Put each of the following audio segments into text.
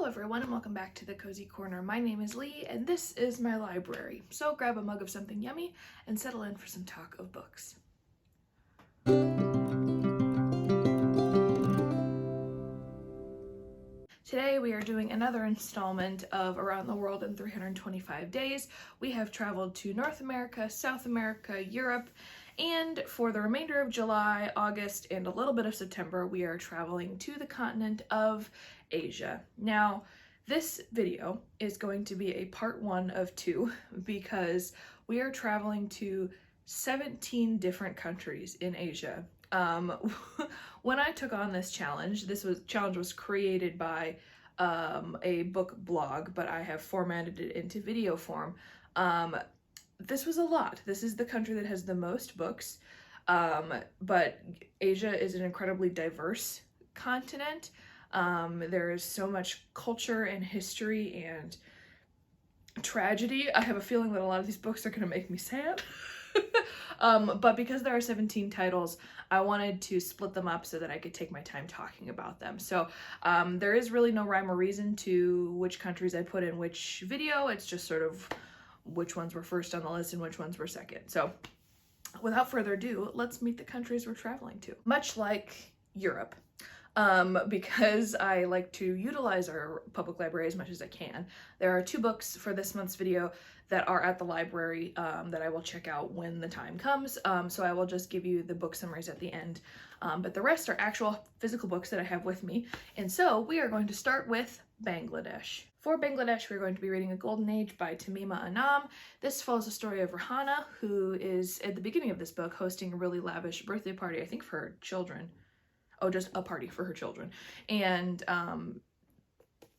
Hello everyone and welcome back to the Cozy Corner. My name is Lee and this is my library. So grab a mug of something yummy and settle in for some talk of books. Today we are doing another installment of Around the World in 325 Days. We have traveled to North America, South America, Europe, and for the remainder of July, August, and a little bit of September, we are traveling to the continent of Asia. Now, this video is going to be a part 1 of 2 because we are traveling to 17 different countries in Asia. When I took on this challenge, challenge was created by a book blog, but I have formatted it into video form. This was a lot. This is the country that has the most books, but Asia is an incredibly diverse continent. There is so much culture and history and tragedy. I have a feeling that a lot of these books are going to make me sad. But because there are 17 titles, I wanted to split them up so that I could take my time talking about them. So there is really no rhyme or reason to which countries I put in which video. It's just sort of which ones were first on the list and which ones were second. So without further ado, let's meet the countries we're traveling to. Much like Europe, because I like to utilize our public library as much as I can, there are 2 books for this month's video that are at the library that I will check out when the time comes. So I will just give you the book summaries at the end. But the rest are actual physical books that I have with me. And so we are going to start with Bangladesh. For Bangladesh, we're going to be reading A Golden Age by Tamima Anam. This follows the story of Rahana, who is, at the beginning of this book, hosting a really lavish birthday party, I think for her children. Oh, just a party for her children. And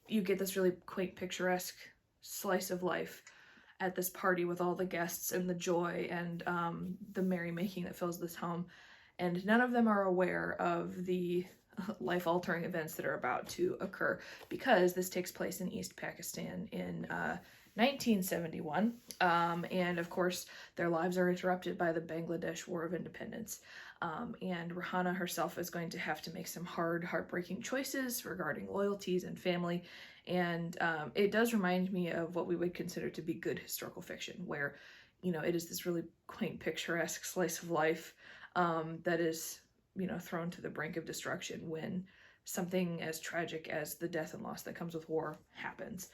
you get this really quaint, picturesque slice of life at this party with all the guests and the joy and the merrymaking that fills this home. And none of them are aware of the life-altering events that are about to occur because this takes place in East Pakistan in 1971. And of course, their lives are interrupted by the Bangladesh War of Independence. And Rahana herself is going to have to make some heartbreaking choices regarding loyalties and family. And it does remind me of what we would consider to be good historical fiction, where, you know, it is this really quaint, picturesque slice of life that is, you know, thrown to the brink of destruction when something as tragic as the death and loss that comes with war happens.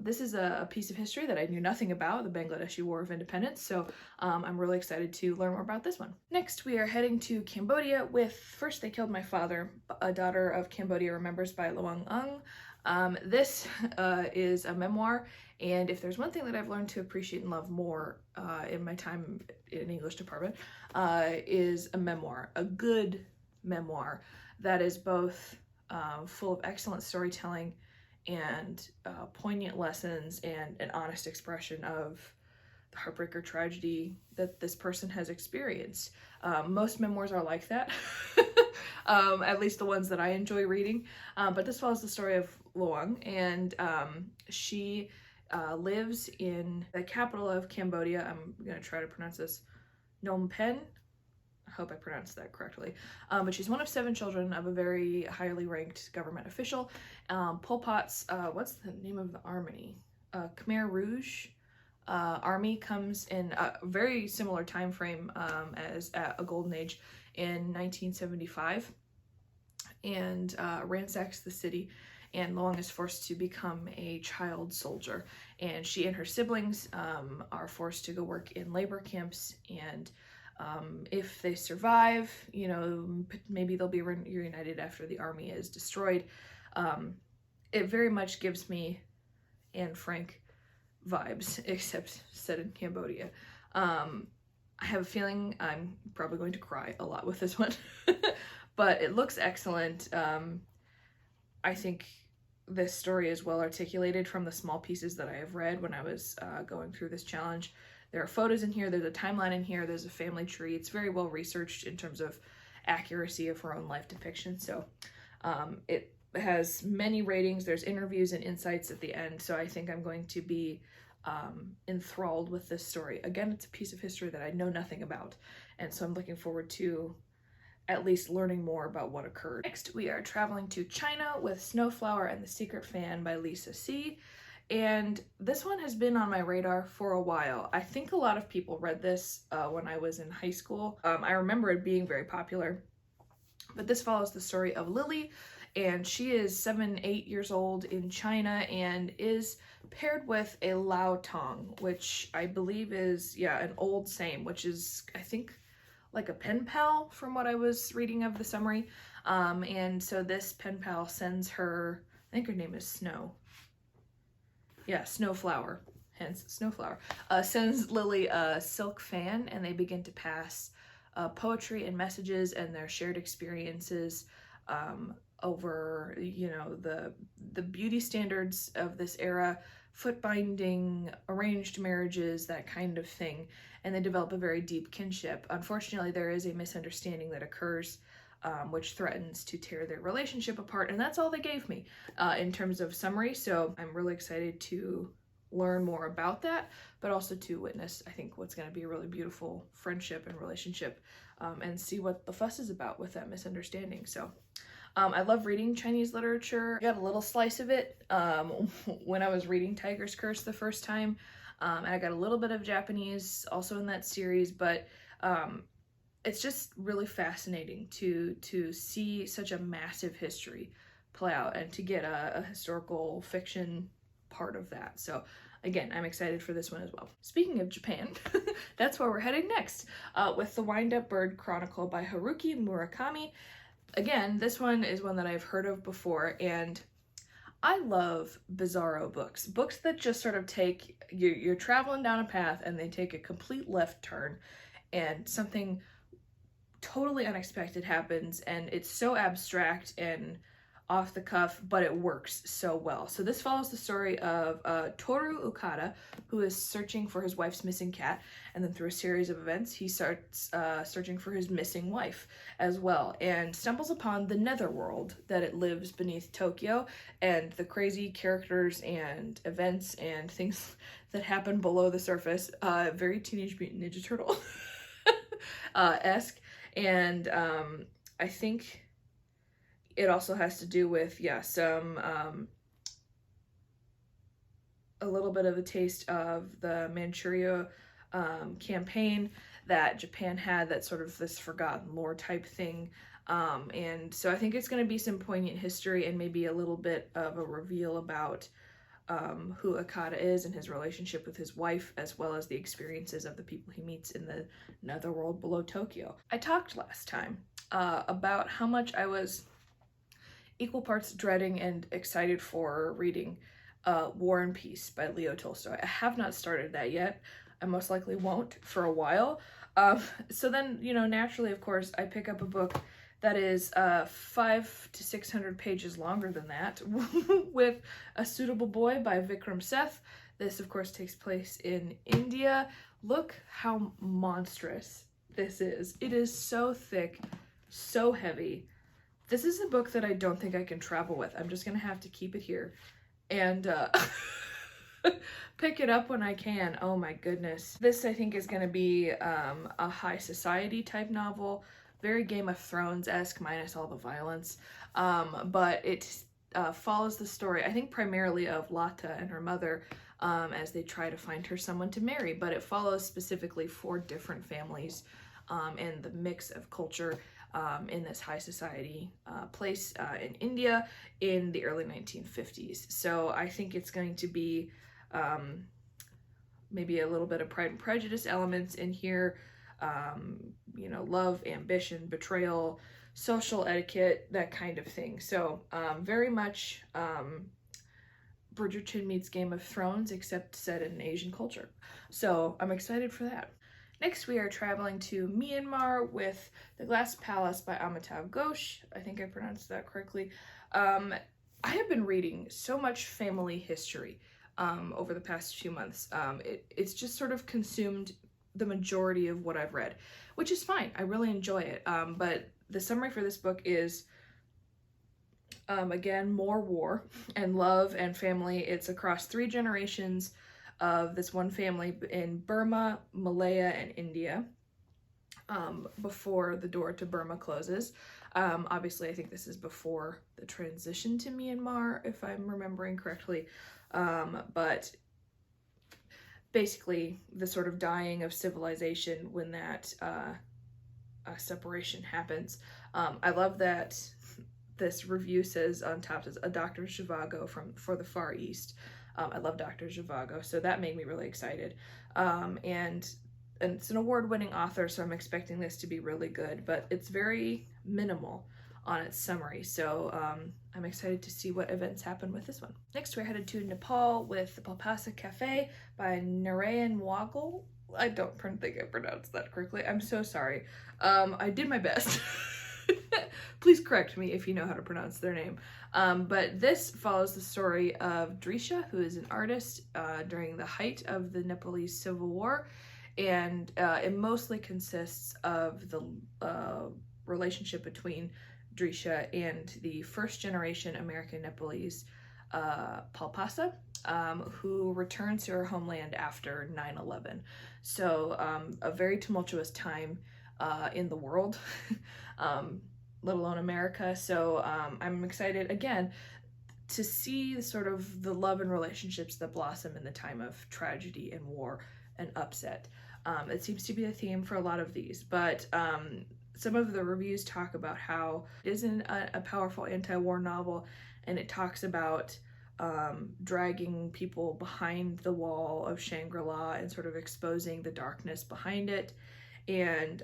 This is a piece of history that I knew nothing about, the Bangladeshi War of Independence, so I'm really excited to learn more about this one. Next, we are heading to Cambodia with First They Killed My Father, A Daughter of Cambodia Remembers by Loang Ung. This is a memoir, and if there's one thing that I've learned to appreciate and love more in my time in English department, is a memoir, a good memoir that is both full of excellent storytelling and poignant lessons and an honest expression of the heartbreak or tragedy that this person has experienced. Most memoirs are like that, at least the ones that I enjoy reading, but this follows the story of Loang, and she lives in the capital of Cambodia. I'm going to try to pronounce this, Phnom Penh. I hope I pronounced that correctly. But she's one of 7 children of a very highly ranked government official. Pol Pot's, what's the name of the army? Khmer Rouge army comes in a very similar time frame as A Golden Age in 1975 and ransacks the city. And Loang is forced to become a child soldier. And she and her siblings are forced to go work in labor camps, and if they survive, you know, maybe they'll be reunited after the army is destroyed. It very much gives me Anne Frank vibes, except set in Cambodia. I have a feeling I'm probably going to cry a lot with this one, but it looks excellent. I think this story is well articulated from the small pieces that I have read when I was going through this challenge. There are photos in here, there's a timeline in here, there's a family tree. It's very well researched in terms of accuracy of her own life depiction. So it has many ratings, there's interviews and insights at the end. So I think I'm going to be enthralled with this story. Again, it's a piece of history that I know nothing about. And so I'm looking forward to at least learning more about what occurred. Next, we are traveling to China with Snowflower and the Secret Fan by Lisa C. And this one has been on my radar for a while. I think a lot of people read this when I was in high school. I remember it being very popular. But this follows the story of Lily, and she is 7-8 years old in China and is paired with a Lao Tong, which I believe is, an old same, which is, I think, like a pen pal from what I was reading of the summary. And so this pen pal sends her, I think her name is Snow. Yeah, Snowflower, hence Snowflower, sends Lily a silk fan, and they begin to pass poetry and messages and their shared experiences over, the beauty standards of this era, foot binding, arranged marriages, that kind of thing, and they develop a very deep kinship. Unfortunately, there is a misunderstanding that occurs which threatens to tear their relationship apart, and that's all they gave me in terms of summary, so I'm really excited to learn more about that, but also to witness, I think, what's going to be a really beautiful friendship and relationship, and see what the fuss is about with that misunderstanding. So I love reading Chinese literature. I got a little slice of it when I was reading Tiger's Curse the first time, and I got a little bit of Japanese also in that series, but it's just really fascinating to see such a massive history play out and to get a historical fiction part of that. So again, I'm excited for this one as well. Speaking of Japan, that's where we're heading next with The Wind-Up Bird Chronicle by Haruki Murakami. Again, this one is one that I've heard of before, and I love bizarro books that just sort of take, you're traveling down a path and they take a complete left turn and something totally unexpected happens, and it's so abstract and off the cuff, but it works so well. So this follows the story of Toru Okada, who is searching for his wife's missing cat, and then through a series of events, he starts searching for his missing wife as well, and stumbles upon the netherworld that it lives beneath Tokyo, and the crazy characters and events and things that happen below the surface. Very Teenage Mutant Ninja Turtle esque, and I think it also has to do with, some, a little bit of a taste of the Manchuria campaign that Japan had, that sort of this forgotten lore type thing. And so I think it's going to be some poignant history and maybe a little bit of a reveal about who Okada is and his relationship with his wife, as well as the experiences of the people he meets in the netherworld below Tokyo. I talked last time about how much I was equal parts dreading and excited for reading War and Peace by Leo Tolstoy. I have not started that yet. I most likely won't for a while. So then, naturally, of course, I pick up a book that is 500 to 600 pages longer than that, with A Suitable Boy by Vikram Seth. This, of course, takes place in India. Look how monstrous this is. It is so thick, so heavy. This is a book that I don't think I can travel with. I'm just going to have to keep it here and pick it up when I can. Oh my goodness. This, I think, is going to be a high society type novel. Very Game of Thrones-esque, minus all the violence. But it follows the story, I think, primarily of Lata and her mother as they try to find her someone to marry. But it follows specifically 4 different families and the mix of culture in this high society place in India in the early 1950s. So I think it's going to be maybe a little bit of Pride and Prejudice elements in here, love, ambition, betrayal, social etiquette, that kind of thing. So very much Bridgerton meets Game of Thrones, except set in Asian culture. So I'm excited for that. Next, we are traveling to Myanmar with The Glass Palace by Amitav Ghosh. I think I pronounced that correctly. I have been reading so much family history over the past few months. It's just sort of consumed the majority of what I've read, which is fine. I really enjoy it. But the summary for this book is, again, more war and love and family. It's across 3 generations of this one family in Burma, Malaya, and India. before the door to Burma closes. Obviously, I think this is before the transition to Myanmar, if I'm remembering correctly, but basically the sort of dying of civilization when that separation happens. I love that this review says on top, says a Dr. Zhivago for the Far East. I love Dr. Zhivago, so that made me really excited. And it's an award-winning author, so I'm expecting this to be really good, but it's very minimal on its summary, so I'm excited to see what events happen with this one. Next, we're headed to Nepal with the Palpasa Cafe by Narayan Waggle. I don't think I pronounced that correctly. I'm so sorry. I did my best. Please correct me if you know how to pronounce their name. But this follows the story of Drisha, who is an artist during the height of the Nepalese Civil War, and it mostly consists of the relationship between Drisha and the first generation American Nepalese Palpasa, who returns to her homeland after 9/11. So a very tumultuous time in the world, let alone America. So I'm excited again to see sort of the love and relationships that blossom in the time of tragedy and war and upset. It seems to be a theme for a lot of these, but some of the reviews talk about how it isn't a powerful anti-war novel, and it talks about dragging people behind the wall of Shangri-La and sort of exposing the darkness behind it. And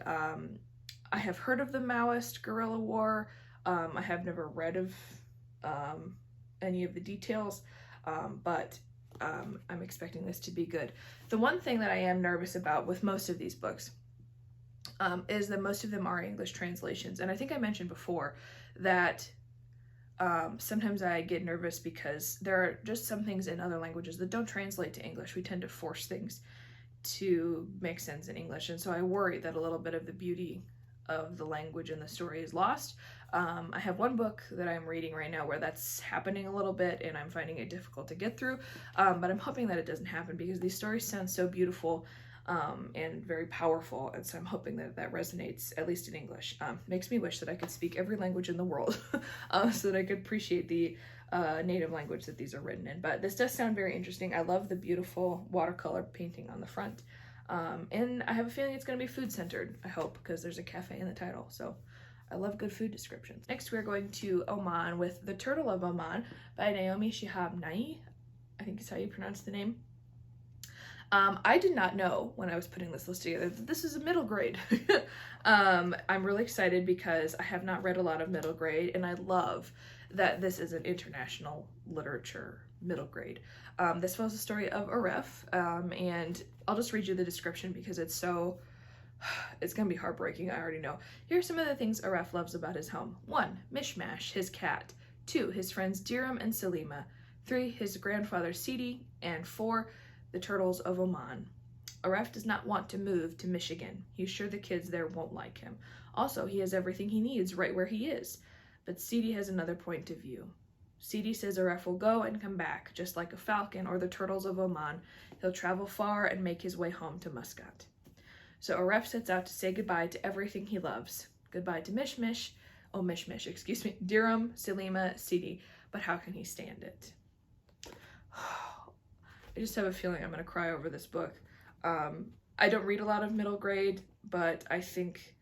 I have heard of the Maoist guerrilla war. I have never read of any of the details, but I'm expecting this to be good. The one thing that I am nervous about with most of these books is that most of them are English translations. And I think I mentioned before that sometimes I get nervous because there are just some things in other languages that don't translate to English. We tend to force things to make sense in English, and so I worry that a little bit of the beauty of the language and the story is lost. I have one book that I'm reading right now where that's happening a little bit, and I'm finding it difficult to get through, but I'm hoping that it doesn't happen because these stories sound so beautiful and very powerful, and so I'm hoping that that resonates, at least in English. Makes me wish that I could speak every language in the world so that I could appreciate the native language that these are written in. But this does sound very interesting. I love the beautiful watercolor painting on the front. And I have a feeling it's going to be food-centered, I hope, because there's a cafe in the title, so I love good food descriptions. Next, we're going to Oman with The Turtle of Oman by Naomi Shihab Nye. I think is how you pronounce the name. I did not know when I was putting this list together that this is a middle grade. I'm really excited because I have not read a lot of middle grade, and I love that this is an international literature middle grade. This follows the story of Aref, and I'll just read you the description because it's gonna be heartbreaking, I already know. Here are some of the things Aref loves about his home. 1, Mishmash, his cat. 2, his friends Diram and Salima. 3, his grandfather Sidi. And 4, the turtles of Oman. Aref does not want to move to Michigan. He's sure the kids there won't like him. Also, he has everything he needs right where he is. But Sidi has another point of view. Sidi says Aref will go and come back, just like a falcon or the turtles of Oman. He'll travel far and make his way home to Muscat. So Aref sets out to say goodbye to everything he loves. Goodbye to Mishmash, Diram, Salima, Sidi. But how can he stand it? I just have a feeling I'm going to cry over this book. I don't read a lot of middle grade, but I think...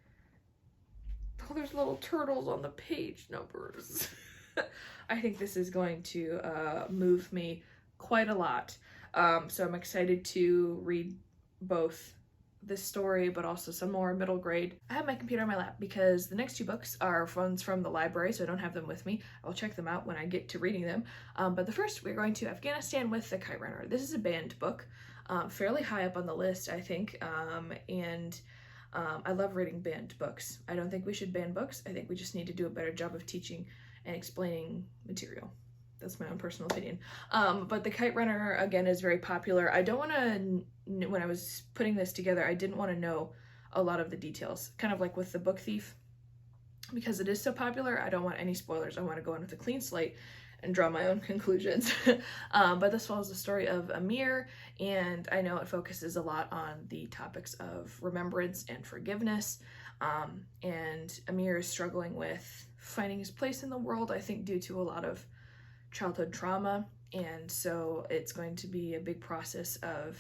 Oh, there's little turtles on the page numbers. I think this is going to move me quite a lot. So I'm excited to read both this story, but also some more middle grade. I have my computer on my lap because the next 2 books are ones from the library, so I don't have them with me. I'll check them out when I get to reading them. But the first, we're going to Afghanistan with The Kite Runner. This is a banned book, fairly high up on the list, I think, and I love reading banned books. I don't think we should ban books. I think we just need to do a better job of teaching and explaining material. That's my own personal opinion. But The Kite Runner, again, is very popular. I don't want to, when I was putting this together, I didn't want to know a lot of the details, kind of like with The Book Thief. Because it is so popular, I don't want any spoilers. I want to go in with a clean slate and draw my own conclusions. But this follows the story of Amir, and I know it focuses a lot on the topics of remembrance and forgiveness. And Amir is struggling with finding his place in the world, I think due to a lot of childhood trauma. And so it's going to be a big process of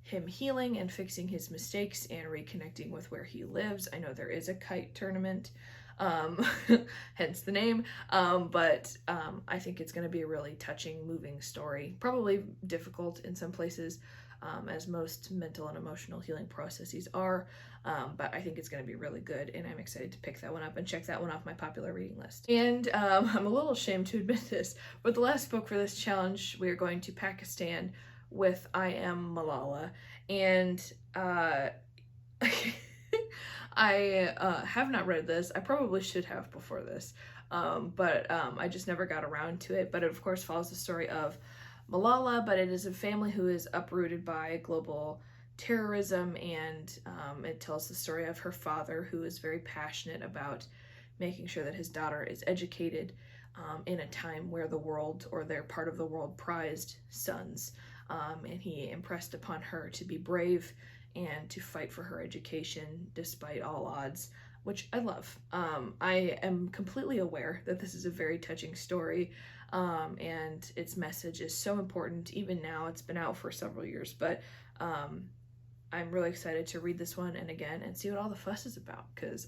him healing and fixing his mistakes and reconnecting with where he lives. I know there is a kite tournament, hence the name, but I think it's going to be a really touching, moving story. Probably difficult in some places, as most mental and emotional healing processes are, but I think it's going to be really good, and I'm excited to pick that one up and check that one off my popular reading list. And I'm a little ashamed to admit this, but the last book for this challenge, we are going to Pakistan with I Am Malala, and I have not read this. I probably should have before this, but I just never got around to it. But it of course follows the story of Malala, but it is a family who is uprooted by global terrorism, and it tells the story of her father, who is very passionate about making sure that his daughter is educated in a time where the world, or their part of the world, prized sons. And he impressed upon her to be brave and to fight for her education despite all odds, which I love. I am completely aware that this is a very touching story, and its message is so important even now. It's been out for several years, but I'm really excited to read this one and again and see what all the fuss is about, because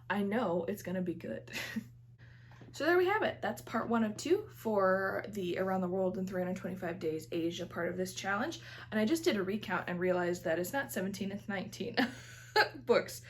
I know it's gonna be good. So there we have it. That's part 1 of 2 for the Around the World in 325 Days Asia part of this challenge. And I just did a recount and realized that it's not 17, it's 19 books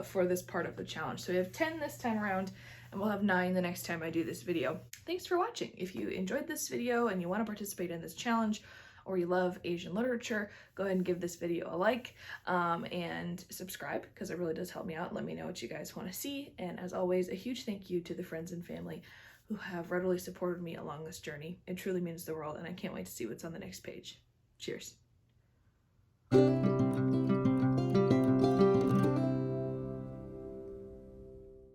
for this part of the challenge. So we have 10 this time around, and we'll have 9 the next time I do this video. Thanks for watching. If you enjoyed this video and you want to participate in this challenge, or you love Asian literature, go ahead and give this video a like, and subscribe, because it really does help me out and let me know what you guys want to see. And as always, a huge thank you to the friends and family who have readily supported me along this journey. It truly means the world, and I can't wait to see what's on the next page. Cheers.